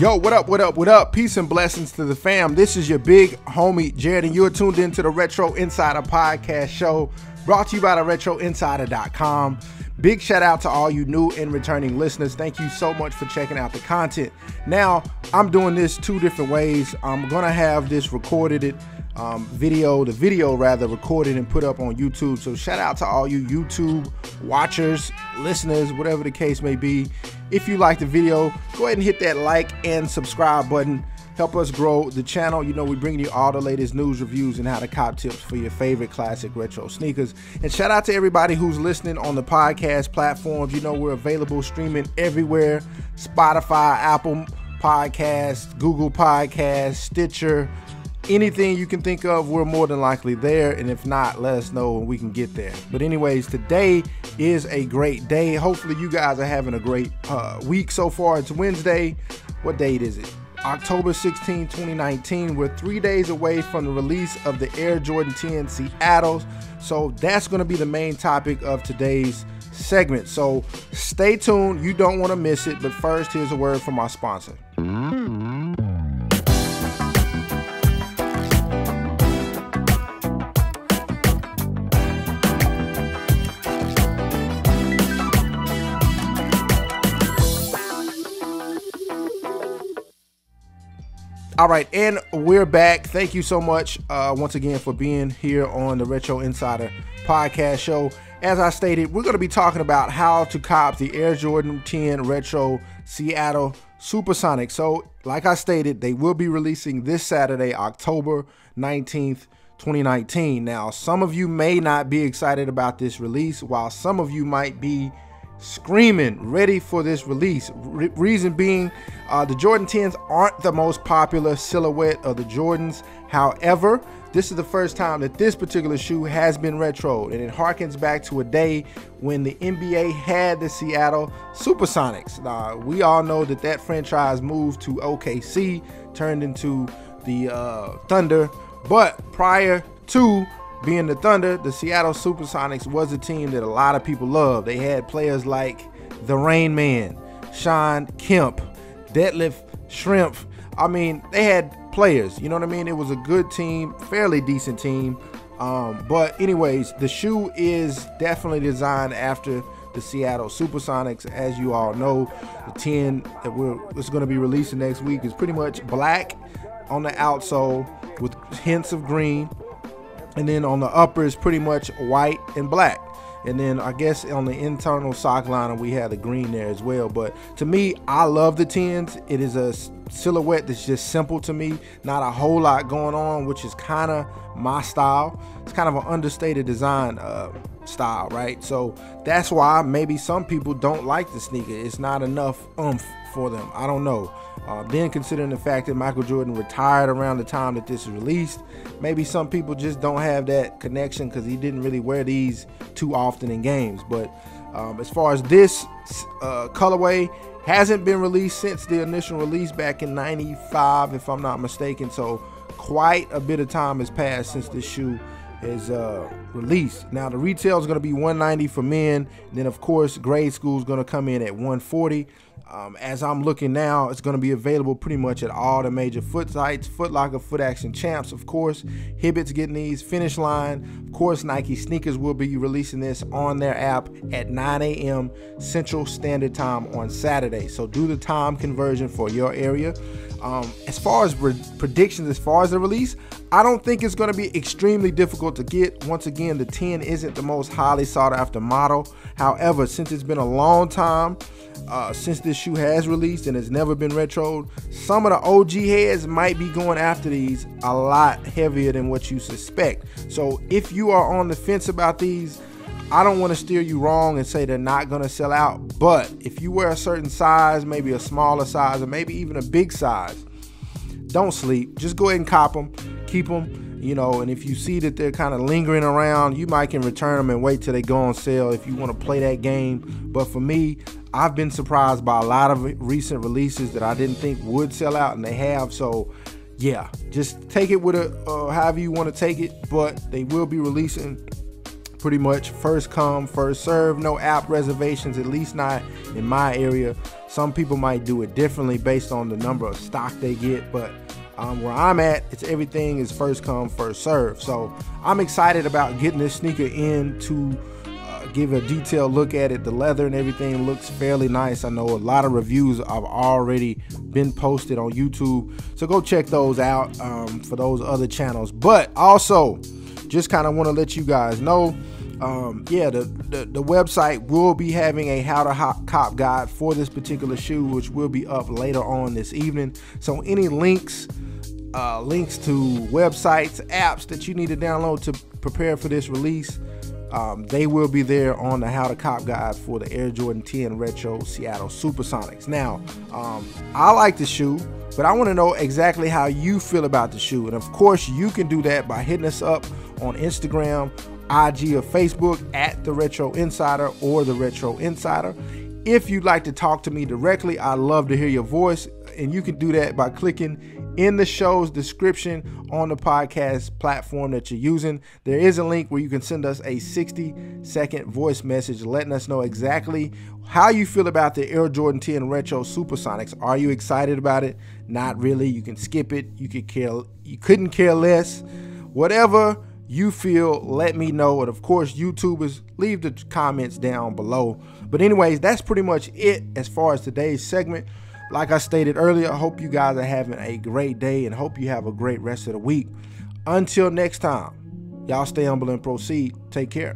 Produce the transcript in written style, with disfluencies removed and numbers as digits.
Yo, what up, what up, what up? Peace and blessings to the fam. This is your big homie, Jared, and you're tuned into the Retro Insider podcast show brought to you by the RetroInsider.com. Big shout out to all you new and returning listeners. Thank you so much for checking out the content. Now, I'm doing this two different ways. I'm going to have this recorded, the video recorded and put up on YouTube. So shout out to all you YouTube watchers, listeners, whatever the case may be. If you like the video, go ahead and hit that like and subscribe button. Help us grow the channel. You know, we bring you all the latest news, reviews, and how to cop tips for your favorite classic retro sneakers. And shout out to everybody who's listening on the podcast platforms. You know, we're available streaming everywhere. Spotify, Apple Podcasts, Google Podcasts, Stitcher, anything you can think of, we're more than likely there. And if not, let us know and we can get there. But anyways, today is a great day. Hopefully you guys are having a great week so far. It's Wednesday. What date is it? October 16, 2019. We're 3 days away from the release of the Air Jordan 10 Seattle's. So that's going to be the main topic of today's segment. So stay tuned. You don't want to miss it. But first, here's a word from our sponsor. All right, and we're back. Thank you so much once again for being here on the Retro Insider podcast show. As I stated, we're going to be talking about how to cop the Air Jordan 10 Retro Seattle Supersonic. So, like I stated, they will be releasing this Saturday, October 19th, 2019. Now, some of you may not be excited about this release, while some of you might be screaming ready for this release. Reason being, the Jordan 10s aren't the most popular silhouette of the Jordans. However, this is the first time that this particular shoe has been retroed, and it harkens back to a day when the NBA had the Seattle Supersonics. We all know that that franchise moved to OKC, turned into the Thunder, but prior to being the Thunder, the Seattle Supersonics was a team that a lot of people loved. They had players like the Rain Man, Shawn Kemp, Detlef Schrempf. I mean, they had players, you know what I mean? It was a good team, fairly decent team. But anyways, the shoe is definitely designed after the Seattle Supersonics. As you all know, the 10 that it's going to be releasing next week is pretty much black on the outsole with hints of green. And then on the upper is pretty much white and black. And then I guess on the internal sock liner, we have the green there as well. But to me, I love the 10s. It is a silhouette that's just simple to me. Not a whole lot going on, which is kind of my style. It's kind of an understated design style, right? So that's why maybe some people don't like the sneaker. It's not enough oomph for them. I don't know. Then considering the fact that Michael Jordan retired around the time that this is released, maybe some people just don't have that connection because he didn't really wear these too often in games. But as far as this colorway, hasn't been released since the initial release back in '95, if I'm not mistaken. So quite a bit of time has passed since this shoe is released. Now the retail is going to be $190 for men. And then of course grade school is going to come in at $140. As I'm looking now, it's going to be available pretty much at all the major foot sites. Foot Locker, Foot Action Champs, of course. Hibbett's getting these. Finish Line. Of course, Nike Sneakers will be releasing this on their app at 9 a.m. Central Standard Time on Saturday. So do the time conversion for your area. As far as predictions, as far as the release, I don't think it's going to be extremely difficult to get. Once again, the 10 isn't the most highly sought after model. However, since it's been a long time since this shoe has released and has never been retroed, some of the OG heads might be going after these a lot heavier than what you suspect. So if you are on the fence about these, I don't want to steer you wrong and say they're not going to sell out. But if you wear a certain size, maybe a smaller size, or maybe even a big size, don't sleep. Just go ahead and cop them, keep them, you know, and if you see that they're kind of lingering around, you might can return them and wait till they go on sale if you want to play that game. But for me, I've been surprised by a lot of recent releases that I didn't think would sell out, and they have. So yeah, just take it with however you want to take it, but they will be releasing pretty much first come, first serve. No app reservations, at least not in my area. Some people might do it differently based on the number of stock they get, but where I'm at, it's everything is first come, first serve. So I'm excited about getting this sneaker in to give a detailed look at it. The leather and everything looks fairly nice. I know a lot of reviews have already been posted on YouTube, so go check those out for those other channels. But also, just kind of want to let you guys know, the website will be having a how to cop guide for this particular shoe, which will be up later on this evening. So any links to websites, apps that you need to download to prepare for this release, they will be there on the How to Cop guide for the Air Jordan 10 Retro Seattle Supersonics. Now, I like the shoe, but I want to know exactly how you feel about the shoe. And of course, you can do that by hitting us up on Instagram, IG, or Facebook at The Retro Insider or The Retro Insider. If you'd like to talk to me directly, I'd love to hear your voice, and you can do that by clicking in the show's description on the podcast platform that you're using. There is a link where you can send us a 60-second voice message letting us know exactly how you feel about the Air Jordan 10 Retro Supersonics. Are you excited about it? Not really. You can skip it. You couldn't care less. Whatever you feel, let me know. And of course, YouTubers, leave the comments down below. But anyways, that's pretty much it as far as today's segment. Like I stated earlier, I hope you guys are having a great day and hope you have a great rest of the week. Until next time, y'all stay humble and proceed. Take care.